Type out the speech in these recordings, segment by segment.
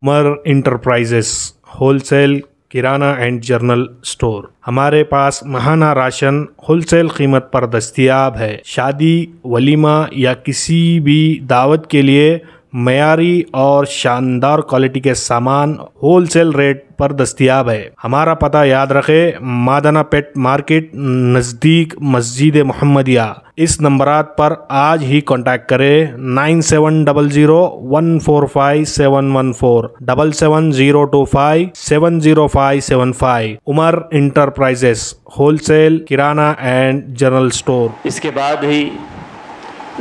Umar enterprises wholesale kirana and general store. हमारे पास महाना ration wholesale कीमत पर दस्तियाब है। शादी, वलीमा या किसी भी दावत के लिए मयारी और शानदार क्वालिटी के सामान होलसेल रेट पर दस्तियाब है। हमारा पता याद रखें, मादना पेट मार्केट नज़दीक मस्जिद मोहम्मदिया। इस नंबरात पर आज ही कांटेक्ट करें 9700145714 7702570575। Umar enterprises wholesale kirana and general store. इसके बाद ही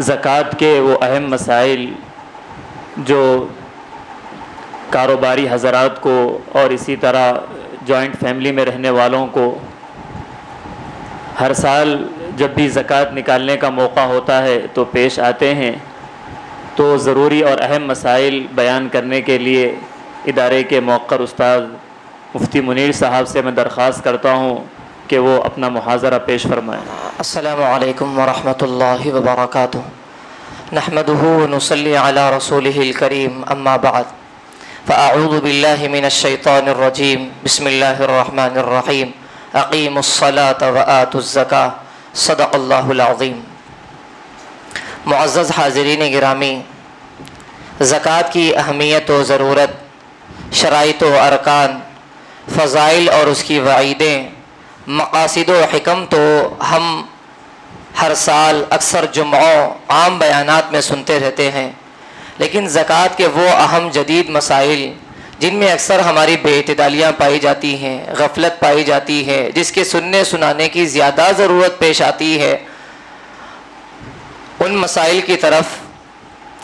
ज़कात के वो अहम मसाइल जो कारोबारी हज़रात को और इसी तरह जॉइंट फैमिली में रहने वालों को हर साल जब भी ज़कात निकालने का मौका होता है तो पेश आते हैं, तो ज़रूरी और अहम मसाइल बयान करने के लिए इदारे के मौक़र उस्ताद मुफ्ती मुनीर साहब से मैं दरख्वास्त करता हूँ कि वो अपना मुहाज़रा पेश फरमाएँ। अस्सलामु अलैकुम वरहमतुल्लाहि वबरकातुहू। नहमदुहु व नुसल्ली अला रसूलिहिल करीम, अम्मा बाद। फ़अऊज़ु बिल्लाहि मिनश्शैतानिर रजीम, बिस्मिल्लाहिर रहमानिर रहीम। अक़ीमुस्सलात व आतुज़्ज़काह, सदक़ल्लाहुल अज़ीम। मुअज़्ज़ज़ हाज़िरीन गिरामी, ज़कात की अहमियत व ज़रूरत, शराइत व अरकान, फ़ज़ाइल और उसकी वईदें, मक़ासिद व हिकम तो हम हर साल अक्सर जुम्मों आम बयानात में सुनते रहते हैं, लेकिन ज़कात के वो अहम जदीद मसाइल जिनमें अक्सर हमारी बेइतदालियाँ पाई जाती हैं, गफलत पाई जाती है, जिसके सुनने सुनाने की ज़्यादा ज़रूरत पेश आती है, उन मसाइल की तरफ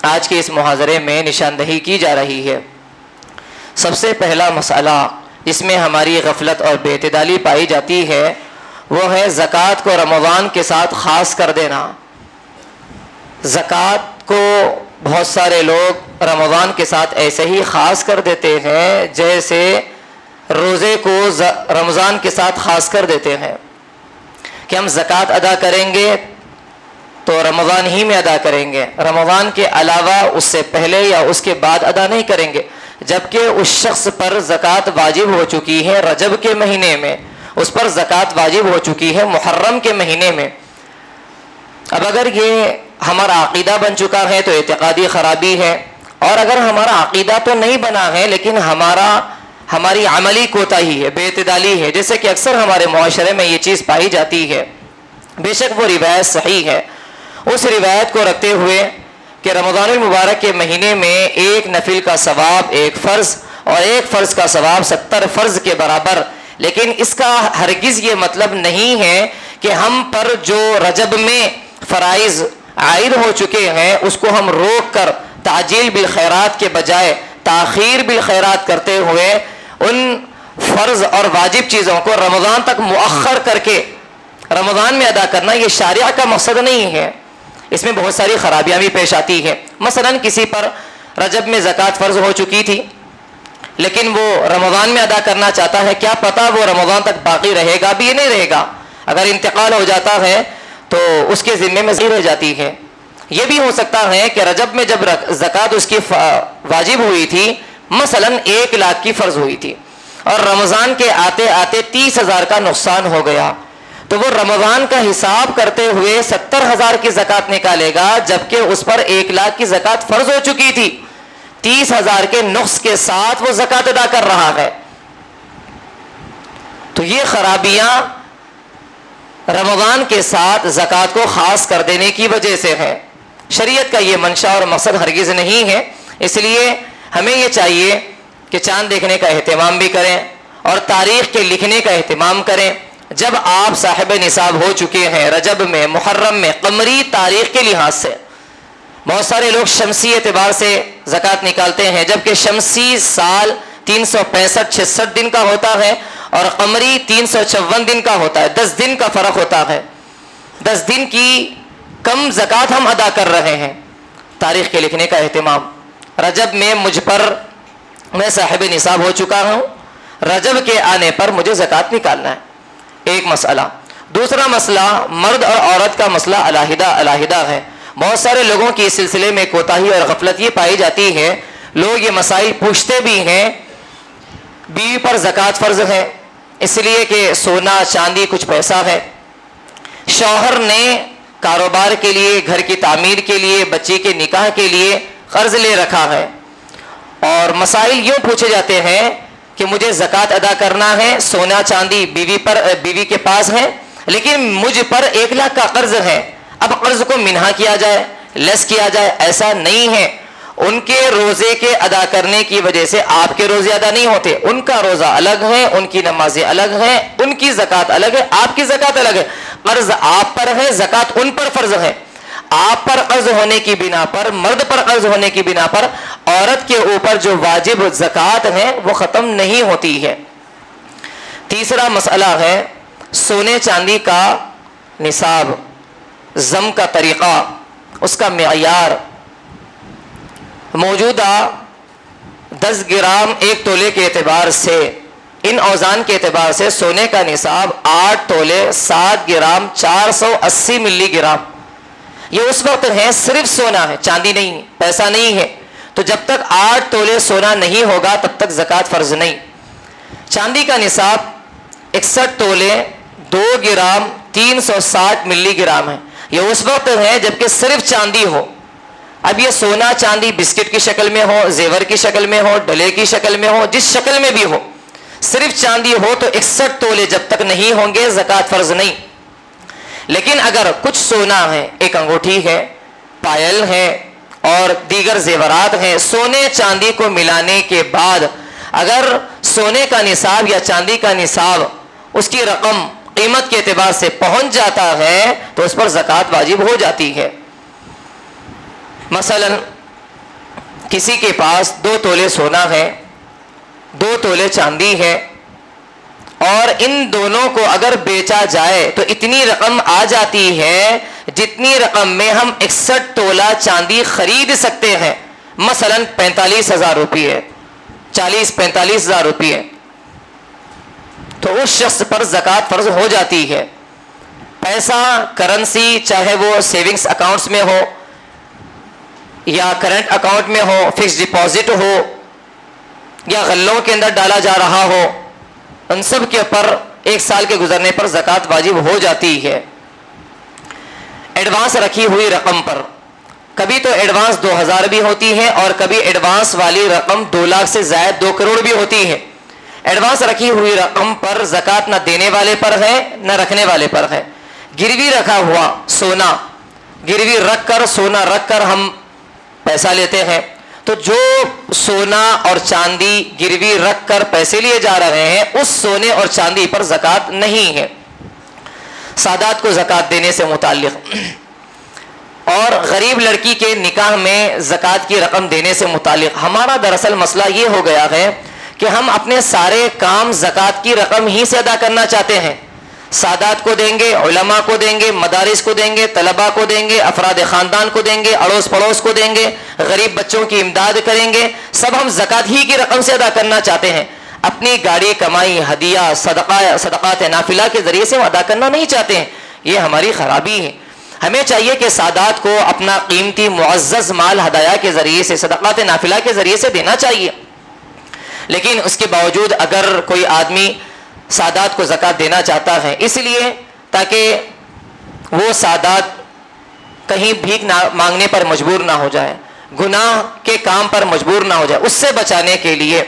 आज के इस मुहाज़रे में निशानदही की जा रही है। सबसे पहला मसला जिसमें हमारी गफलत और बेइतदाली पाई जाती है वो है ज़कात को रमज़ान के साथ ख़ास कर देना। ज़कात को बहुत सारे लोग रमज़ान के साथ ऐसे ही ख़ास कर देते हैं जैसे रोज़े को रमज़ान के साथ ख़ास कर देते हैं कि हम ज़कात अदा करेंगे तो रमज़ान ही में अदा करेंगे, रमज़ान के अलावा उससे पहले या उसके बाद अदा नहीं करेंगे। जबकि उस शख्स पर ज़कात वाजिब हो चुकी है रजब के महीने में, उस पर ज़कात वाजिब हो चुकी है मुहर्रम के महीने में। अब अगर ये हमारा अक़ीदा बन चुका है तो एतिक़ादी ख़राबी है, और अगर हमारा अक़ीदा तो नहीं बना है लेकिन हमारी अमली कोताही है, बेइतदाली है, जैसे कि अक्सर हमारे मुआशरे में ये चीज़ पाई जाती है। बेशक वो रिवायत सही है, उस रिवायत को रखते हुए कि रमज़ानुल मुबारक के महीने में एक नफिल का सवाब एक फ़र्ज़ और एक फ़र्ज़ का सवाब 70 फ़र्ज़ के बराबर। लेकिन इसका हरगिज़ ये मतलब नहीं है कि हम पर जो रजब में फ़राइज़ आयद हो चुके हैं उसको हम रोक कर ताजील बिल खैरात के बजाय ताख़ीर बिल खैरात करते हुए उन फ़र्ज़ और वाजिब चीज़ों को रमज़ान तक मुअख्खर करके रमज़ान में अदा करना, ये शारिया का मकसद नहीं है। इसमें बहुत सारी ख़राबियाँ भी पेश आती है। मसलन किसी पर रजब में ज़कात फ़र्ज़ हो चुकी थी लेकिन वो रमज़ान में अदा करना चाहता है, क्या पता वो रमज़ान तक बाकी रहेगा भी या नहीं रहेगा। अगर इंतकाल हो जाता है तो उसके ज़िम्मे में रह जाती है। ये भी हो सकता है कि रजब में जब ज़कात उसकी वाजिब हुई थी, मसलन 1 लाख की फ़र्ज़ हुई थी और रमज़ान के आते आते 30,000 का नुकसान हो गया, तो वो रमज़ान का हिसाब करते हुए 70,000 की ज़कात निकालेगा, जबकि उस पर 1 लाख की ज़कात फ़र्ज़ हो चुकी थी। 30,000 के नुक्स के साथ वो ज़कात अदा कर रहा है। तो ये खराबियां रमज़ान के साथ ज़कात को ख़ास कर देने की वजह से है। शरीयत का ये मंशा और मकसद हरगिज़ नहीं है। इसलिए हमें ये चाहिए कि चाँद देखने का एहतमाम भी करें और तारीख़ के लिखने का एहतमाम करें। जब आप साहिब निसाब हो चुके हैं रजब में, मुहर्रम में, कमरी तारीख़ के लिहाज से, बहुत सारे लोग शमसी एतबार से ज़कात निकालते हैं, जबकि शमसी साल 365-66 दिन का होता है और कमरी 354 दिन का होता है। 10 दिन का फ़र्क होता है। 10 दिन की कम ज़कात हम अदा कर रहे हैं। तारीख़ के लिखने का एहतमाम, रजब में मुझ पर, मैं साहिब निसाब हो चुका हूँ, रजब के आने पर मुझे ज़कात निकालना है, एक मसला। दूसरा मसला मर्द और औरत का मसला अलहदा अलहदा है। बहुत सारे लोगों की इस सिलसिले में कोताही और गफलत ये पाई जाती है, लोग ये मसाइल पूछते भी हैं। बीवी पर ज़कात फ़र्ज है इसलिए कि सोना चांदी कुछ पैसा है, शौहर ने कारोबार के लिए, घर की तामीर के लिए, बच्ची के निकाह के लिए कर्ज ले रखा है, और मसाइल यूँ पूछे जाते हैं कि मुझे ज़कात अदा करना है, सोना चांदी बीवी के पास है, लेकिन मुझ पर 1 लाख का कर्ज है, अब कर्ज को मिन्हा किया जाए, लेस किया जाए। ऐसा नहीं है। उनके रोज़े के अदा करने की वजह से आपके रोज़े अदा नहीं होते। उनका रोज़ा अलग है, उनकी नमाजें अलग हैं, उनकी ज़कात अलग है, आपकी ज़कात अलग है। कर्ज आप पर है, ज़कात उन पर फ़र्ज है। आप पर कर्ज होने की बिना पर, मर्द पर कर्ज होने की बिना पर औरत के ऊपर जो वाजिब ज़कात है वो ख़त्म नहीं होती है। तीसरा मसला है सोने चांदी का निसाब, जम का तरीक़ा, उसका मेयार। मौजूदा 10 ग्राम 1 तोले के एतबार से, इन औज़ान के एतबार से सोने का निसाब 8 तोले 7 ग्राम 480 मिलीग्राम। ये उस वक्त है सिर्फ सोना है, चांदी नहीं, पैसा नहीं है। तो जब तक 8 तोले सोना नहीं होगा तब तक ज़कात फ़र्ज नहीं। चांदी का निसाब 61 तोले 2 ग्राम 360 मिलीग्राम है। ये उस वक्त है जबकि सिर्फ चांदी हो। अब ये सोना चांदी बिस्किट की शक्ल में हो, जेवर की शक्ल में हो, डले की शक्ल में हो, जिस शक्ल में भी हो, सिर्फ चांदी हो तो 61 तोले जब तक नहीं होंगे ज़कात फ़र्ज नहीं। लेकिन अगर कुछ सोना है, एक अंगूठी है, पायल है और दीगर जेवरात हैं, सोने चांदी को मिलाने के बाद अगर सोने का निसाब या चांदी का निसाब उसकी रकम कीमत के एतबार से पहुंच जाता है तो उस पर ज़कात वाजिब हो जाती है। मसलन किसी के पास 2 तोले सोना है, 2 तोले चांदी है, और इन दोनों को अगर बेचा जाए तो इतनी रकम आ जाती है जितनी रकम में हम 61 तोला चांदी खरीद सकते हैं। मसलन 45,000 रुपये, 40-45,000 रुपये, तो उस शख्स पर ज़कात फ़र्ज हो जाती है। पैसा, करेंसी, चाहे वो सेविंग्स अकाउंट्स में हो या करंट अकाउंट में हो, फिक्स डिपॉजिट हो या गल्लों के अंदर डाला जा रहा हो, उन सब के ऊपर 1 साल के गुजरने पर ज़कात वाजिब हो जाती है। एडवांस रखी हुई रकम पर कभी तो एडवांस 2,000 भी होती है और कभी एडवांस वाली रकम 2 लाख से ज़ायद 2 करोड़ भी होती है। एडवांस रखी हुई रकम पर ज़कात न देने वाले पर है न रखने वाले पर है। गिरवी रखा हुआ सोना, गिरवी रख कर, सोना रख कर हम पैसा लेते हैं, तो जो सोना और चांदी गिरवी रख कर पैसे लिए जा रहे हैं उस सोने और चांदी पर ज़कात नहीं है। सादात को ज़कात देने से मुताल्लिक़ और गरीब लड़की के निकाह में ज़कात की रकम देने से मुताल्लिक़ हमारा दरअसल मसला ये हो गया है कि हम अपने सारे काम ज़कात की रकम ही से अदा करना चाहते हैं। सादात को देंगे, उलमा को देंगे, मदारिस को देंगे, तलबा को देंगे, अफराद ख़ानदान को देंगे, अड़ोस पड़ोस को देंगे, गरीब बच्चों की इमदाद करेंगे, सब हम ज़कात ही की रकम से अदा करना चाहते हैं। अपनी गाड़ी, कमाई, हदिया, सदक़ात नाफिला के ज़रिए से हम अदा करना नहीं चाहते हैं। ये हमारी ख़राबी है। हमें चाहिए कि सादात को अपना कीमती मुअज़्ज़ज़ माल हदाया के ज़रिए से, सदक़ात नाफिला के ज़रिए से देना चाहिए। लेकिन उसके बावजूद अगर कोई आदमी सादात को ज़कात देना चाहता है, इसलिए ताकि वो सादात कहीं भीख ना मांगने पर मजबूर ना हो जाए, गुनाह के काम पर मजबूर ना हो जाए, उससे बचाने के लिए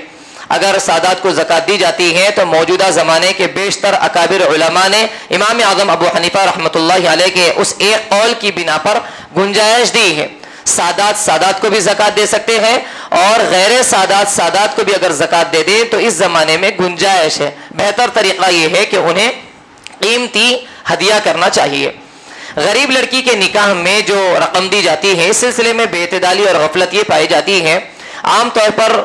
अगर सादात को ज़कात दी जाती है तो मौजूदा ज़माने के बेशतर अकाबिर उलमा ने इमाम आज़म अबू हनीफा रहमतुल्लाहि अलैह के उस एक कौल की बिना पर गुंजाइश दी है। सादात को भी ज़कात दे सकते हैं और गैर सादात को भी अगर ज़कात दे दें तो इस ज़माने में गुंजाइश है। बेहतर तरीक़ा ये है कि उन्हें कीमती हदिया करना चाहिए। गरीब लड़की के निकाह में जो रकम दी जाती है, इस सिलसिले में बेइतदाली और गफलत ये पाई जाती है। आम तौर पर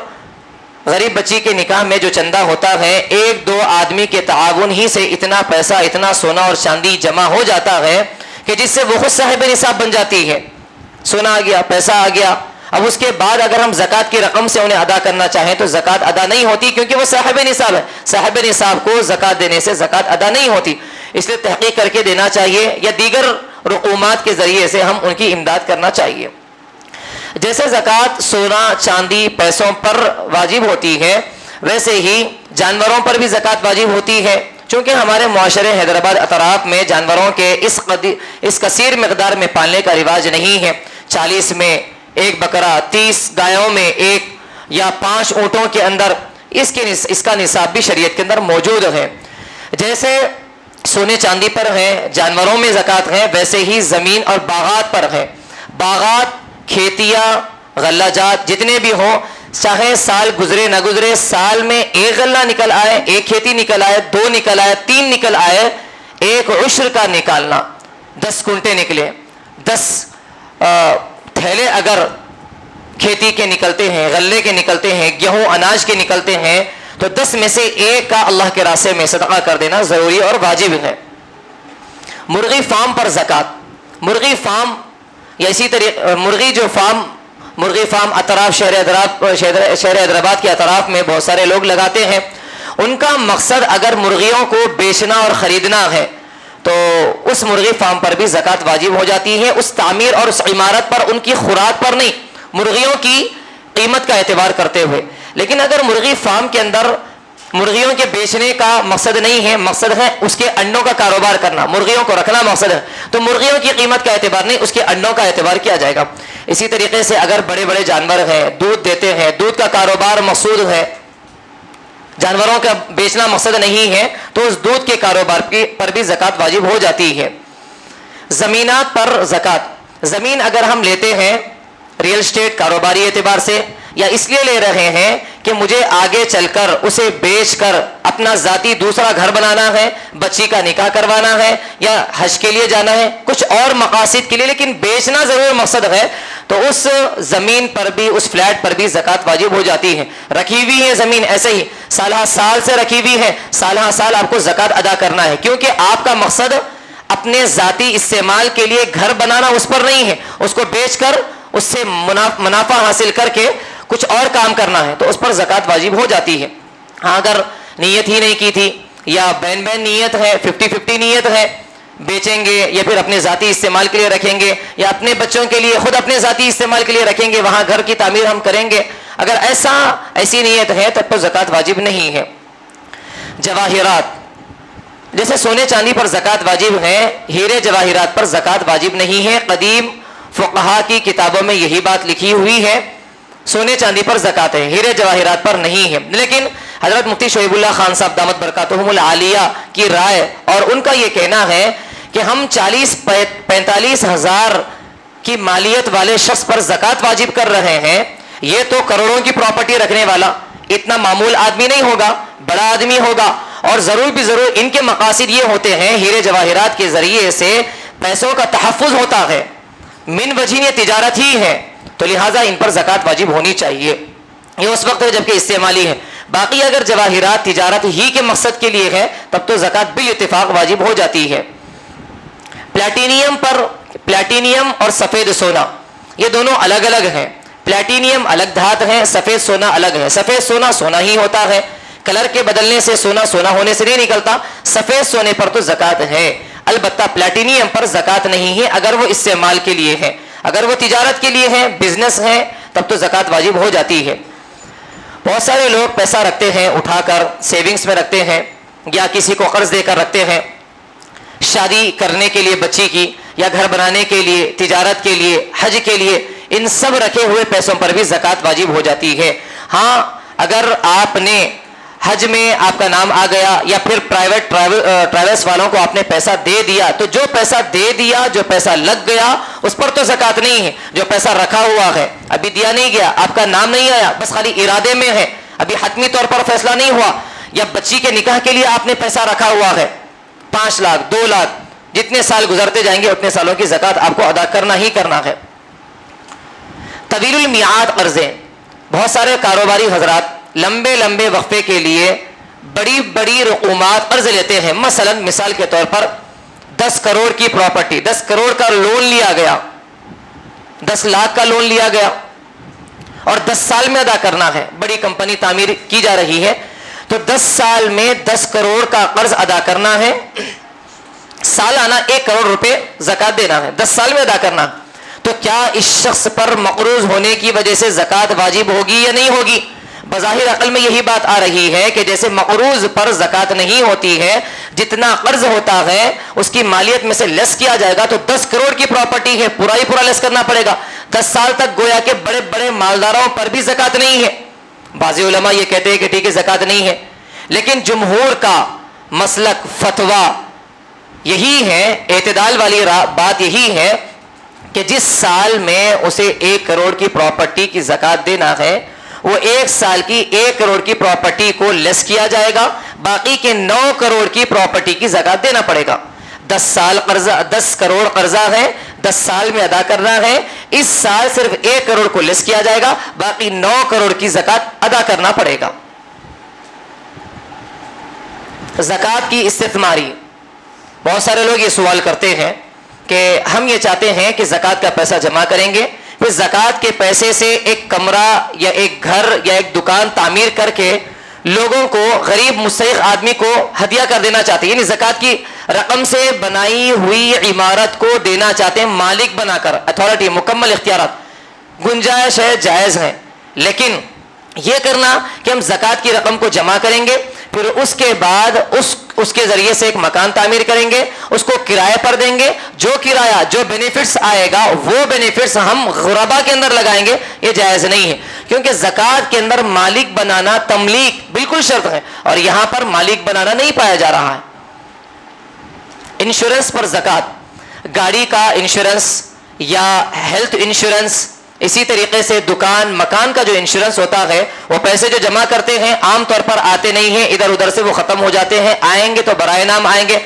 गरीब बच्ची के निकाह में जो चंदा होता है, 1-2 आदमी के ताआवुन ही से इतना पैसा, इतना सोना और चांदी जमा हो जाता है कि जिससे वो खुद साहिब निसाब बन जाती है। सोना आ गया, पैसा आ गया, अब उसके बाद अगर हम ज़कात की रकम से उन्हें अदा करना चाहें तो ज़कात अदा नहीं होती, क्योंकि वो साहिब निसाब है। साहिब निसाब को ज़कात देने से ज़कात अदा नहीं होती, इसलिए तहक़ीक़ करके देना चाहिए या दीगर रुक़ूमात के ज़रिए से हम उनकी इमदाद करना चाहिए। जैसे ज़कात सोना चांदी पैसों पर वाजिब होती है, वैसे ही जानवरों पर भी ज़कात वाजिब होती है। चूँकि हमारे मुआशरे हैदराबाद अतराफ में जानवरों के इस कसीर मकदार में पालने का रिवाज नहीं है। 40 में एक बकरा, 30 गायों में एक या 5 ऊँटों के अंदर इसका निसाब भी शरीयत के अंदर मौजूद है। जैसे सोने चांदी पर है, जानवरों में ज़कात है, वैसे ही ज़मीन और बागात पर है। बागात, खेतियाँ, गल्लाजात जितने भी हों, चाहे साल गुजरे ना गुजरे, साल में एक गल्ला निकल आए, एक खेती निकल आए, 2 निकल आए, 3 निकल आए, एक उश्र का निकालना, 10 कुंटे निकले, 10 थैले अगर खेती के निकलते हैं, गल्ले के निकलते हैं, गेहूं अनाज के निकलते हैं, तो 10 में से एक का अल्लाह के रास्ते में सदका कर देना ज़रूरी और वाजिब है। मुर्गी फार्म पर ज़कात, मुर्गी फार्म या इसी तरीके मुर्गी फार्म अतराफ शहर हैदराबाद के अतराफ में बहुत सारे लोग लगाते हैं। उनका मकसद अगर मुर्गियों को बेचना और ख़रीदना है तो उस मुर्गी फार्म पर भी ज़कात वाजिब हो जाती है, उस तामीर और उस इमारत पर, उनकी खुराक पर नहीं, मुर्गियों की कीमत का एतबार करते हुए। लेकिन अगर मुर्गी फार्म के अंदर मुर्गियों के बेचने का मकसद नहीं है, मकसद है उसके अंडों का कारोबार करना, मुर्गियों को रखना मकसद है, तो मुर्गियों की कीमत का एतबार नहीं, उसके अंडों का एतबार किया जाएगा। इसी तरीके से अगर बड़े बड़े जानवर हैं, दूध देते हैं, दूध का कारोबार मकसूद है, जानवरों का बेचना मकसद नहीं है, तो उस दूध के कारोबार पर भी ज़कात वाजिब हो जाती है। ज़मीनात पर ज़कात, ज़मीन अगर हम लेते हैं रियल स्टेट कारोबारी एतबार से, या इसलिए ले रहे हैं कि मुझे आगे चलकर उसे बेचकर अपना ज़ाती दूसरा घर बनाना है, बच्ची का निकाह करवाना है, या हज के लिए जाना है, कुछ और मकासद के लिए, लेकिन बेचना ज़रूर मकसद है, तो उस ज़मीन पर भी, उस फ्लैट पर भी ज़कात वाजिब हो जाती है। रखी हुई है ज़मीन ऐसे ही साल साल से रखी हुई है, साल साल आपको ज़कात अदा करना है, क्योंकि आपका मकसद अपने ज़ाती इस्तेमाल के लिए घर बनाना उस पर नहीं है, उसको बेचकर उससे मुनाफा हासिल करके कुछ और काम करना है, तो उस पर ज़कात वाजिब हो जाती है। हाँ, अगर नीयत ही नहीं की थी या बैन नीयत है, 50-50 नीयत है, बेचेंगे या फिर अपने ज़ाती इस्तेमाल के लिए रखेंगे, या अपने बच्चों के लिए खुद अपने ज़ाती इस्तेमाल के लिए रखेंगे, वहाँ घर की तामीर हम करेंगे, अगर ऐसी नीयत है तब तो ज़कात वाजिब नहीं है। जवाहिरात, जैसे सोने चांदी पर ज़कात वाजिब है, हीरे जवाहिरात पर ज़कात वाजिब नहीं है। कदीम फ़ुक़हा की किताबों में यही बात लिखी हुई है, सोने चांदी पर ज़कात है, हीरे जवाहिरात पर नहीं है। लेकिन हज़रत मुफ्ती शोएबुल्लाह खान साहब दामत बरकातुहुमुल आलिया की राय और उनका ये कहना है कि हम 40-45 हज़ार की मालियत वाले शख्स पर ज़कात वाजिब कर रहे हैं, ये तो करोड़ों की प्रॉपर्टी रखने वाला इतना मामूल आदमी नहीं होगा, बड़ा आदमी होगा, और ज़रूर भी ज़रूर इनके मकासद ये होते हैं, हीरे जवाहिरात के ज़रिए से पैसों का तहफ़्फ़ुज़ होता है, मिन वजीन ये तिजारत ही है, तो लिहाजा इन पर ज़कात वाजिब होनी चाहिए। ये उस वक्त है जबकि इस्तेमाली है। बाकी अगर जवाहिरात तिजारत ही के मकसद के लिए है तब तो ज़कात बिल इत्तिफाक वाजिब हो जाती है। प्लैटिनियम और सफ़ेद सोना ये दोनों अलग अलग हैं। प्लैटिनियम अलग धात है, सफ़ेद सोना अलग है। सफ़ेद सोना सोना ही होता है, कलर के बदलने से सोना सोना होने से नहीं निकलता। सफ़ेद सोने पर तो ज़कात है, अलबत्ता प्लैटिनियम पर ज़कात नहीं है अगर वो इस्तेमाल के लिए है। अगर वो तिजारत के लिए है, बिजनेस है, तब तो ज़कात वाजिब हो जाती है। बहुत सारे लोग पैसा रखते हैं, उठाकर सेविंग्स में रखते हैं या किसी को कर्ज देकर रखते हैं, शादी करने के लिए बच्ची की, या घर बनाने के लिए, तिजारत के लिए, हज के लिए, इन सब रखे हुए पैसों पर भी ज़कात वाजिब हो जाती है। हाँ, अगर आपने हज में आपका नाम आ गया या फिर प्राइवेट ट्रैवल्स वालों को आपने पैसा दे दिया, तो जो पैसा दे दिया, जो पैसा लग गया, उस पर तो ज़कात नहीं है। जो पैसा रखा हुआ है, अभी दिया नहीं गया, आपका नाम नहीं आया, बस खाली इरादे में है, अभी हतमी तौर पर फैसला नहीं हुआ, या बच्ची के निकाह के लिए आपने पैसा रखा हुआ है, 5 लाख 2 लाख, जितने साल गुजरते जाएंगे उतने सालों की ज़कात आपको अदा करना ही करना है। तवीलुल मियाद अर्ज़े, बहुत सारे कारोबारी हजरात लंबे लंबे वक्फे के लिए बड़ी बड़ी रकूमात अर्ज लेते हैं। मसलन मिसाल के तौर पर 10 करोड़ की प्रॉपर्टी, 10 करोड़ का लोन लिया गया, 10 लाख का लोन लिया गया और 10 साल में अदा करना है। बड़ी कंपनी तामीर की जा रही है, तो 10 साल में 10 करोड़ का कर्ज अदा करना है, सालाना 1 करोड़ रुपए ज़कात देना है, 10 साल में अदा करना। तो तो क्या इस शख्स पर मकरूज होने की वजह से ज़कात वाजिब होगी या नहीं होगी? बज़ाहिर अक़ल में यही बात आ रही है कि जैसे मकरूज पर ज़कात नहीं होती है, जितना कर्ज होता है उसकी मालियत में से लेस किया जाएगा, तो 10 करोड़ की प्रॉपर्टी है, पूरा ही पूरा लेस करना पड़ेगा। 10 साल तक गोया के बड़े बड़े मालदारों पर भी ज़कात नहीं है। बाज़ी उलमा ये कहते हैं कि ठीक है ज़कात नहीं है, लेकिन जुमहूर का मसलक फतवा यही है, एतदाल वाली बात यही है कि जिस साल में उसे 1 करोड़ की प्रॉपर्टी की ज़कात देना है, वो 1 साल की 1 करोड़ की प्रॉपर्टी को लेस किया जाएगा, बाकी के 9 करोड़ की प्रॉपर्टी की ज़कात देना पड़ेगा। 10 करोड़ कर्जा है, 10 साल में अदा करना है, इस साल सिर्फ 1 करोड़ को लेस किया जाएगा, बाकी 9 करोड़ की ज़कात अदा करना पड़ेगा। ज़कात की इस्तिथमारी, बहुत सारे लोग ये सवाल करते हैं कि हम ये चाहते हैं कि ज़कात का पैसा जमा करेंगे, फिर ज़कात के पैसे से एक कमरा या एक घर या एक दुकान तामीर करके लोगों को, गरीब मुस्तहिक़ आदमी को हदिया कर देना चाहते हैं, यानी ज़कात की रकम से बनाई हुई इमारत को देना चाहते हैं मालिक बनाकर, अथॉरिटी, मुकम्मल इख्तियारात। गुंजाइश है, जायज़ है, लेकिन यह करना कि हम ज़कात की रकम को जमा करेंगे, फिर उसके बाद उसके ज़रिए से एक मकान तामीर करेंगे, उसको किराए पर देंगे, जो किराया, जो बेनिफिट्स आएगा वो बेनिफिट्स हम गुरबा के अंदर लगाएंगे, ये जायज़ नहीं है। क्योंकि ज़कात के अंदर मालिक बनाना, तमलीक बिल्कुल शर्त है, और यहां पर मालिक बनाना नहीं पाया जा रहा है। इंश्योरेंस पर ज़कात, गाड़ी का इंश्योरेंस या हेल्थ इंश्योरेंस, इसी तरीके से दुकान, मकान का जो इंश्योरेंस होता है, वो पैसे जो जमा करते हैं आमतौर पर आते नहीं हैं, इधर उधर से वो ख़त्म हो जाते हैं, आएंगे तो बराए नाम आएंगे,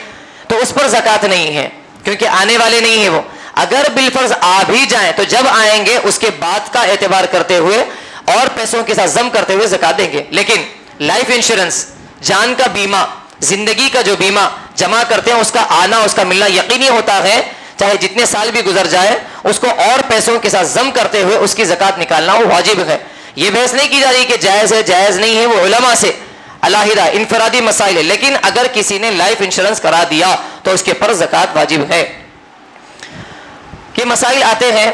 तो उस पर ज़कात नहीं है क्योंकि आने वाले नहीं है वो। अगर बिलफर्ज आ भी जाएं तो जब आएंगे उसके बाद का एतबार करते हुए और पैसों के साथ जम करते हुए ज़कात देंगे। लेकिन लाइफ इंश्योरेंस, जान का बीमा, जिंदगी का जो बीमा जमा करते हैं, उसका आना, उसका मिलना यकीनी होता है, चाहे जितने साल भी गुजर जाए, उसको और पैसों के साथ जम करते हुए उसकी ज़कात निकालना वो वाजिब है। ये बहस नहीं की जा रही कि जायज़ है, जायज़ नहीं है, वो उलमा से अलहिदा इनफरादी मसाइल है। लेकिन अगर किसी ने लाइफ इंश्योरेंस करा दिया तो उसके पर ज़कात वाजिब है। कि मसाइल आते हैं,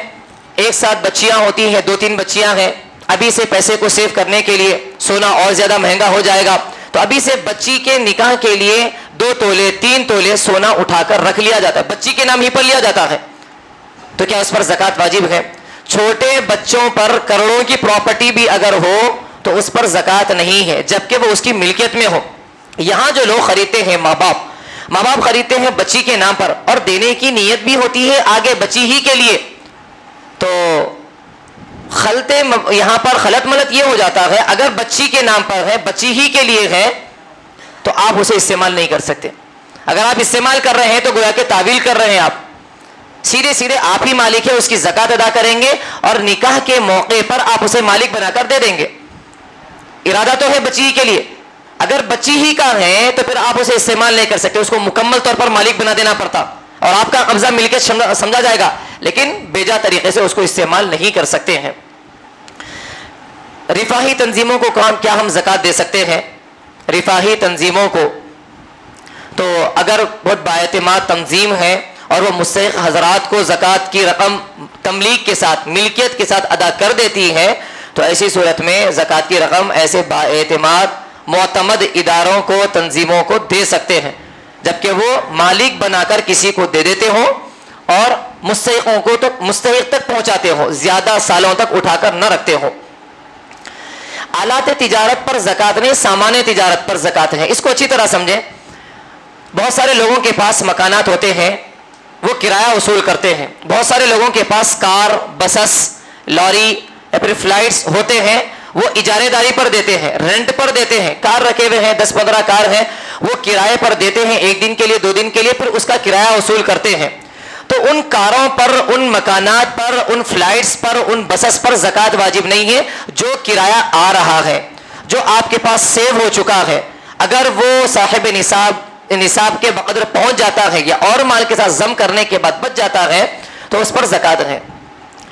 एक साथ बच्चियां होती हैं, 2-3 बच्चियां हैं, अभी से पैसे को सेव करने के लिए सोना और ज़्यादा महंगा हो जाएगा, तो अभी से बच्ची के निकाह के लिए 2 तोले 3 तोले सोना उठाकर रख लिया जाता है, बच्ची के नाम ही पर लिया जाता है, तो क्या उस पर ज़कात वाजिब है? छोटे बच्चों पर करोड़ों की प्रॉपर्टी भी अगर हो तो उस पर ज़कात नहीं है, जबकि वो उसकी मिल्कियत में हो। यहाँ जो लोग खरीदते हैं, माँ बाप खरीदते हैं बच्ची के नाम पर, और देने की नीयत भी होती है आगे बच्ची ही के लिए, तो यहाँ पर खलत मलत ये हो जाता है, अगर बच्ची के नाम पर है, बच्ची ही के लिए है, तो आप उसे इस्तेमाल नहीं कर सकते। अगर आप इस्तेमाल कर रहे हैं तो गोया के तावील कर रहे हैं, आप सीधे आप ही मालिक है, उसकी ज़कात अदा करेंगे और निकाह के मौके पर आप उसे मालिक बनाकर दे देंगे। इरादा तो है बच्ची ही के लिए, अगर बच्ची ही का है तो फिर आप उसे इस्तेमाल नहीं कर सकते, उसको मुकम्मल तौर पर मालिक बना देना पड़ता और आपका कब्जा मिलके समझा जाएगा, लेकिन बेजा तरीके से उसको इस्तेमाल नहीं कर सकते हैं। रिफाही तंजीमों को क्या हम ज़कात दे सकते हैं? रिफाही तंजीमों को तो अगर बहुत बाएतिमाद तंजीम है और वो मुस्तहिक़ हज़रात को ज़कात की रकम तमलीक के साथ, मिल्कियत के साथ अदा कर देती है, तो ऐसी सूरत में ज़कात की रकम ऐसे बाएतिमाद मुअतमद इदारों को, तंजीमों को दे सकते हैं, जबकि वो मालिक बनाकर किसी को दे देते हों और मुस्तहिक़ों को तो मुस्तहिक़ तक पहुँचाते हों, ज़्यादा सालों तक उठाकर न रखते हों। आलात तिजारत पर ज़कात नहीं, सामान तिजारत पर ज़कात है। इसको अच्छी तरह समझें। बहुत सारे लोगों के पास मकानात होते हैं, वो किराया वसूल करते हैं। बहुत सारे लोगों के पास कार, बसेस, लॉरी या फिर फ्लाइट्स होते हैं, वो इजारेदारी पर देते हैं, रेंट पर देते हैं। कार रखे हुए हैं, 10-15 कार हैं, वो किराए पर देते हैं, 1 दिन के लिए, 2 दिन के लिए, फिर उसका किराया वसूल करते हैं। तो उन कारों पर, उन मकानात पर, उन फ्लाइट्स पर, उन बसेस पर ज़कात वाजिब नहीं है। जो किराया आ रहा है, जो आपके पास सेव हो चुका है, अगर वो साहिब निसाब के बकदर पहुंच जाता है या और माल के साथ जम करने के बाद बच जाता है, तो उस पर ज़कात है।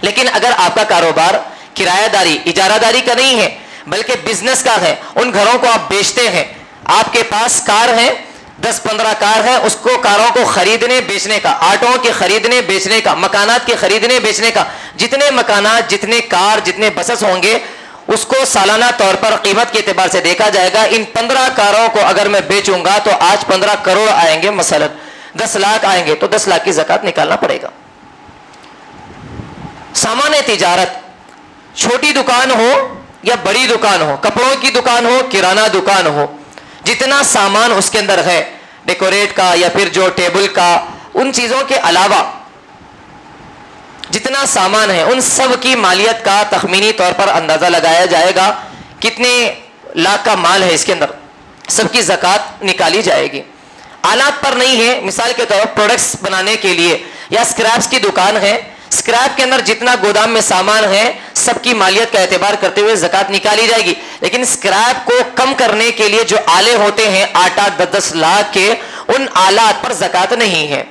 लेकिन अगर आपका कारोबार किरायादारी, इजारादारी का नहीं है, बल्कि बिजनेस का है, उन घरों को आप बेचते हैं, आपके पास कार है, 10-15 कार है, उसको कारों को खरीदने बेचने का, ऑटो के खरीदने बेचने का, मकानात के खरीदने बेचने का, जितने मकानात, जितने कार, जितने बसेस होंगे उसको सालाना तौर पर कीमत के एतबार से देखा जाएगा। इन 15 कारों को अगर मैं बेचूंगा तो आज 15 करोड़ आएंगे, मसलन 10 लाख आएंगे, तो 10 लाख की ज़कात निकालना पड़ेगा। सामान्य तिजारत, छोटी दुकान हो या बड़ी दुकान हो, कपड़ों की दुकान हो, किराना दुकान हो, जितना सामान उसके अंदर है डेकोरेट का या फिर जो टेबल का, उन चीज़ों के अलावा जितना सामान है उन सब की मालियत का तखमीनी तौर पर अंदाज़ा लगाया जाएगा। कितने लाख का माल है इसके अंदर, सबकी ज़कात निकाली जाएगी। आलात पर नहीं है, मिसाल के तौर पर प्रोडक्ट्स बनाने के लिए या स्क्रैप्स की दुकान है, स्क्रैप के अंदर जितना गोदाम में सामान है सबकी मालियत का एतबार करते हुए ज़कात निकाली जाएगी। लेकिन स्क्रैप को कम करने के लिए जो आले होते हैं 8-8, 10-10 लाख के, उन आलात पर ज़कात नहीं है।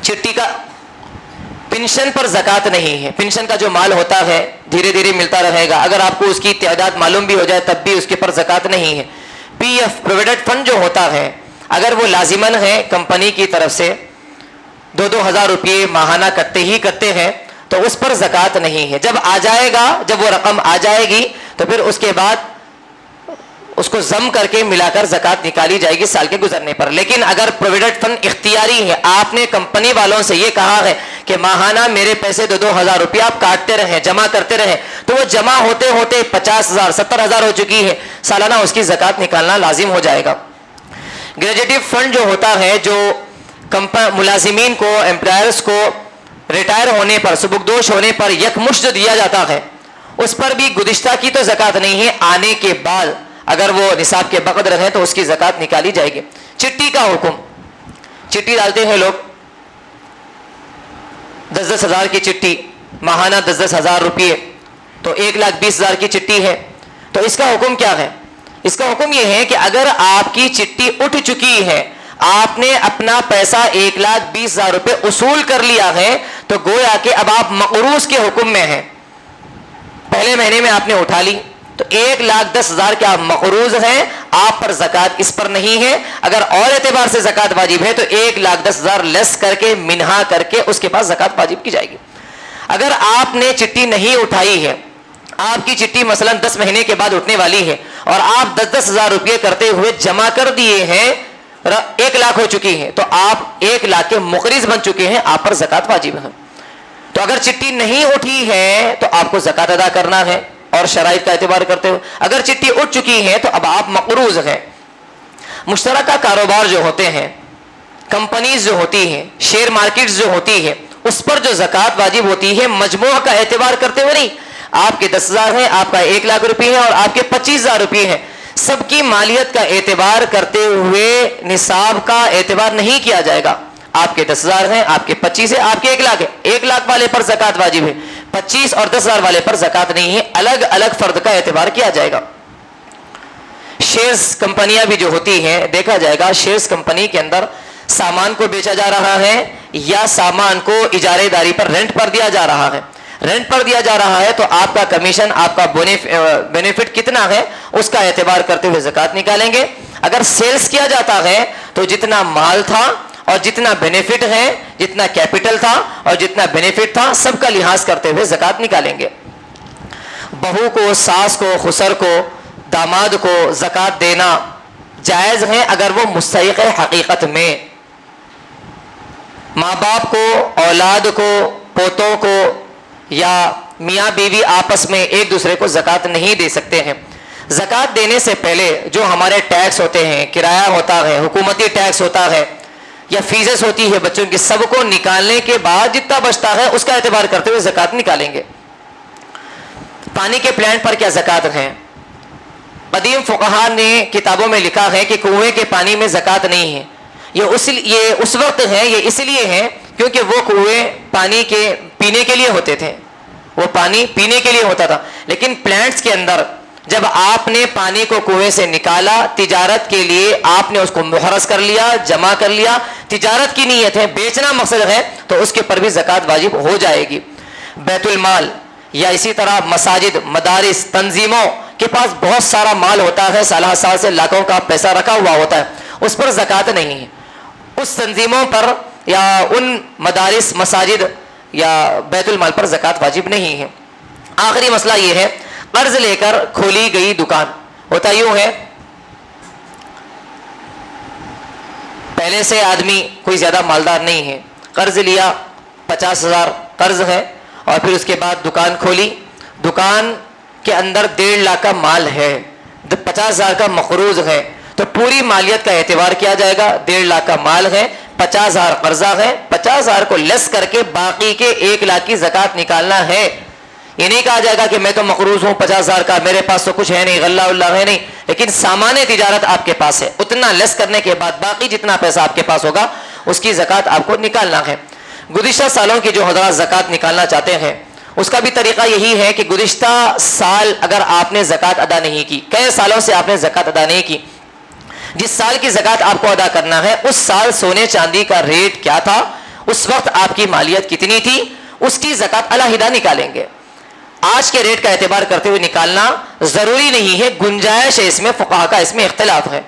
चिट्ठी का पेंशन पर ज़कात नहीं है। पेंशन का जो माल होता है धीरे धीरे मिलता रहेगा, अगर आपको उसकी तादाद मालूम भी हो जाए तब भी उसके पर ज़कात नहीं है। पीएफ प्रोविडेंट फंड जो होता है, अगर वो लाजिमन है कंपनी की तरफ से 2-2 हज़ार रुपये माहाना कटते ही करते हैं तो उस पर ज़कात नहीं है। जब आ जाएगा, जब वो रकम आ जाएगी तो फिर उसके बाद उसको जम करके मिलाकर ज़कात निकाली जाएगी साल के गुजरने पर। लेकिन अगर प्रोविडेंट फंड इख्तियारी है, आपने कंपनी वालों से ये कहा है कि माहाना मेरे पैसे 2-2 हज़ार रुपये आप काटते रहें, जमा करते रहें, तो वो जमा होते होते 50,000 70,000 हो चुकी है, सालाना उसकी ज़कात निकालना लाजिम हो जाएगा। ग्रेजुएटिव फंड जो होता है, जो मुलाजिमीन को, एम्प्लॉयर्स को रिटायर होने पर, सुबुकदोश होने पर यकमुश्त दिया जाता है, उस पर भी गुज़िश्ता की तो ज़कात नहीं है, आने के बाद अगर वो निसाब के बक़द्र रहे तो उसकी ज़कात निकाली जाएगी। चिट्ठी का हुक्म, चिट्ठी डालते हैं लोग 10-10 हज़ार की चिट्ठी, माहाना 10-10 हज़ार रुपये, तो 1,20,000 की चिट्ठी है। तो इसका हुक्म क्या है? इसका हुक्म यह है कि अगर आपकी चिट्ठी उठ चुकी है, आपने अपना पैसा 1,20,000 रुपये उसूल कर लिया है, तो गोया कि अब आप मक़रूज़ के हुक्म में हैं। पहले महीने में आपने उठा ली तो 1,10,000 के आप मक़रूज़ हैं, आप पर ज़कात इस पर नहीं है। अगर और एतबार से ज़कात वाजिब है तो 1,10,000 लेस करके, मिन्हा करके उसके बाद ज़कात वाजिब की जाएगी। अगर आपने चिट्ठी नहीं उठाई है, आपकी चिट्ठी मसलन 10 महीने के बाद उठने वाली है और आप 10-10 हज़ार रुपये करते हुए जमा कर दिए हैं, 1 लाख हो चुकी है, तो आप 1 लाख के मुक़रिज़ बन चुके हैं, आप पर ज़कात वाजिब है। तो अगर चिट्ठी नहीं उठी है तो आपको ज़कात अदा करना है और शराइत का एतबार करते हुए। अगर चिट्ठी उठ चुकी है तो अब आप मक़रूज़ हैं। मुश्तरका कारोबार जो होते हैं, कंपनीज जो होती हैं, शेयर मार्केट्स जो होती है, उस पर जो ज़कात वाजिब होती है मजमूआ का एतबार करते हुए नहीं। आपके 10,000 हैं, आपका 1 लाख रुपये है और आपके 25,000 रुपये हैं, सबकी मालियत का एतबार करते हुए निसाब का एतबार नहीं किया जाएगा। आपके 10,000 हैं, आपके 25 है, आपके 1 लाख है, 1 लाख वाले पर ज़कात वाजिब है, 25 और 10,000 वाले पर ज़कात नहीं है, अलग अलग फ़र्द का एतबार किया जाएगा। शेयर्स कंपनियां भी जो होती हैं, देखा जाएगा शेयर्स कंपनी के अंदर सामान को बेचा जा रहा है या सामान को इजारेदारी पर, रेंट पर दिया जा रहा है। रेंट पर दिया जा रहा है तो आपका कमीशन, आपका बेनिफिट कितना है उसका एतबार करते हुए ज़कात निकालेंगे। अगर सेल्स किया जाता है तो जितना माल था और जितना बेनिफिट है, जितना कैपिटल था और जितना बेनिफिट था, सबका लिहाज करते हुए ज़कात निकालेंगे। बहू को, सास को, खुसर को, दामाद को ज़कात देना जायज़ है अगर वो मुस्तहिक़ है हकीकत में। माँ बाप को, औलाद को, पोतों को या मियाँ बीवी आपस में एक दूसरे को ज़कात नहीं दे सकते हैं। ज़कात देने से पहले जो हमारे टैक्स होते हैं, किराया होता है, हुकूमती टैक्स होता है या फीसेस होती है बच्चों की, सबको निकालने के बाद जितना बचता है उसका एतबार करते हुए ज़कात निकालेंगे। पानी के प्लांट पर क्या ज़कात है? कदीम फुक़हा ने किताबों में लिखा है कि कुएं के पानी में ज़कात नहीं है। ये उस वक्त है, ये इसलिए है क्योंकि वो कुएं पानी के पीने के लिए होते थे, वो पानी पीने के लिए होता था। लेकिन प्लांट्स के अंदर जब आपने पानी को कुएं से निकाला, तिजारत के लिए आपने उसको मुहरस कर लिया, जमा कर लिया, तिजारत की नीयत है, बेचना मकसद है, तो उसके पर भी ज़कात वाजिब हो जाएगी। बैतुल माल या इसी तरह मसाजिद, मदारिस, तंजीमों के पास बहुत सारा माल होता है, साल साल से लाखों का पैसा रखा हुआ होता है, उस पर ज़कात नहीं है। उस तंजीमों पर या उन मदारिस, मसाजिद या बैतुल माल पर ज़कात वाजिब नहीं है। आखिरी मसला ये है, कर्ज लेकर खोली गई दुकान। होता यूँ है, पहले से आदमी कोई ज़्यादा मालदार नहीं है, कर्ज लिया, 50,000 कर्ज है, और फिर उसके बाद दुकान खोली। दुकान के अंदर 1.5 लाख का माल है, 50,000 का मकरूज है, तो पूरी मालियत का एतबार किया जाएगा। 1.5 लाख का माल है, 50,000 कर्जा है, 50,000 को लेस करके बाकी के 1 लाख की ज़कात निकालना है। ये नहीं कहा जाएगा कि मैं तो मकरूज हूँ 50,000 का, मेरे पास तो कुछ है नहीं, गल्ला उल्ला है नहीं, लेकिन सामान्य तिजारत आपके पास है, उतना लेस करने के बाद बाकी जितना पैसा आपके पास होगा उसकी ज़कात आपको निकालना है। गुज़िश्ता सालों की जो हज़रात ज़कात निकालना चाहते हैं, उसका भी तरीका यही है कि गुज़िश्ता साल अगर आपने ज़कात अदा नहीं की, कई सालों से आपने ज़कात अदा नहीं की, जिस साल की ज़कात आपको अदा करना है उस साल सोने चांदी का रेट क्या था, उस वक्त आपकी मालियत कितनी थी, उसकी ज़कात अलहदा निकालेंगे। आज के रेट का एतबार करते हुए निकालना ज़रूरी नहीं है, गुंजाइश है इसमें, फ़ुक़हा का इसमें इख्तिलाफ है।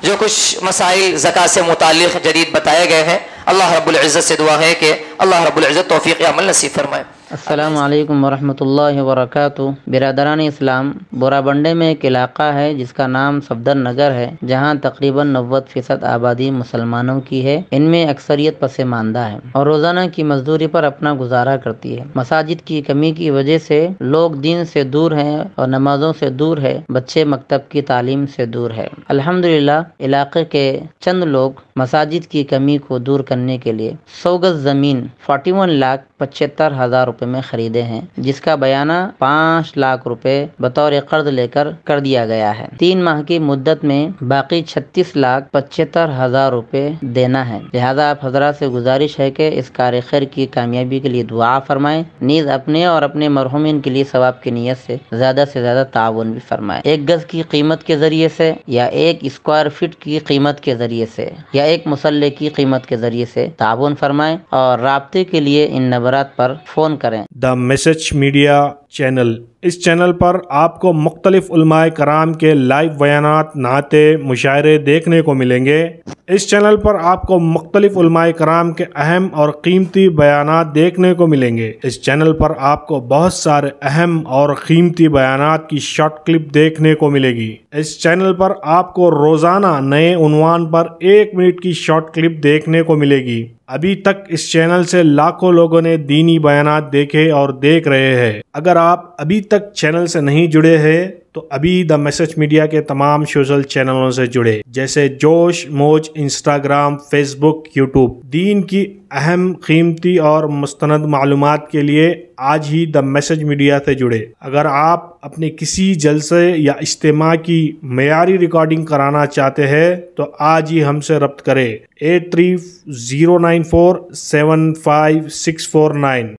जो कुछ मसाइल ज़कात से मुताल्लिक़ जदीद बताए गए हैं, अल्लाह रब्बुल इज़्ज़त से दुआ है कि अल्लाह रब्बुल इज़्ज़त तौफ़ीक़ अमल नसीब फरमाए। अस्सलामु अलैकुम वरहमतुल्लाहि वबरकातुहू। बिरादरान इस्लाम, बोराबंडे में एक इलाक़ा है जिसका नाम सफदर नगर है, जहाँ तकरीबन 90% आबादी मुसलमानों की है। इनमें अक्सरियत पसमानदा है और रोज़ाना की मजदूरी पर अपना गुजारा करती है। मसाजिद की कमी की वजह से लोग दीन से दूर हैं और नमाजों से दूर है, बच्चे मकतब की तालीम से दूर है। अल्हम्दुलिल्लाह, इलाक़े के चंद लोग मसाजिद की कमी को दूर करने के लिए 100 गज ज़मीन 41,75,000 रुपए में खरीदे हैं, जिसका बयाना 5 लाख रुपए बतौर कर्ज लेकर कर दिया गया है। 3 माह की मुद्दत में बाकी 36,75,000 रुपए देना है। लिहाजा आप हजरात से गुजारिश है कि इस कार्य खैर की कामयाबी के लिए दुआ फरमाएं, नीज़ अपने और अपने मरहुमीन के लिए सवाब की नीयत से ज़्यादा ताउन भी फरमाएं। 1 गज की कीमत के जरिए से या 1 स्क्वायर फीट की कीमत के जरिए से या 1 मुसल्ले की कीमत के जरिए से ताउन फरमाएं और राब्ते के लिए इन नंबरात पर फ़ोन करें। द मैसेज मीडिया चैनल, इस चैनल पर आपको मुख्तलिफ उलमाए कराम के लाइव बयानात, नाते, मुशायरे देखने को मिलेंगे। इस चैनल पर आपको मुख्तलिफ उलमाए कराम के अहम और कीमती बयानात देखने को मिलेंगे। इस चैनल पर आपको बहुत सारे अहम और कीमती बयानात की शॉर्ट क्लिप देखने को मिलेगी। इस चैनल पर आपको रोज़ाना नए उन्वान पर 1 मिनट की शॉर्ट क्लिप देखने को मिलेगी। अभी तक इस चैनल से लाखों लोगों ने दीनी बयानात देखे और देख रहे हैं। अगर आप अभी तक चैनल से नहीं जुड़े हैं तो अभी द मैसेज मीडिया के तमाम सोशल चैनलों से जुड़े, जैसे जोश, मौज, इंस्टाग्राम, फेसबुक, यूट्यूब। दीन की अहम, कीमती और मुस्तनद मालूमात के लिए आज ही द मैसेज मीडिया से जुड़े। अगर आप अपने किसी जलसे या इज्तिमा की मेयारी रिकॉर्डिंग कराना चाहते हैं तो आज ही हमसे रब्त करें 8309475649।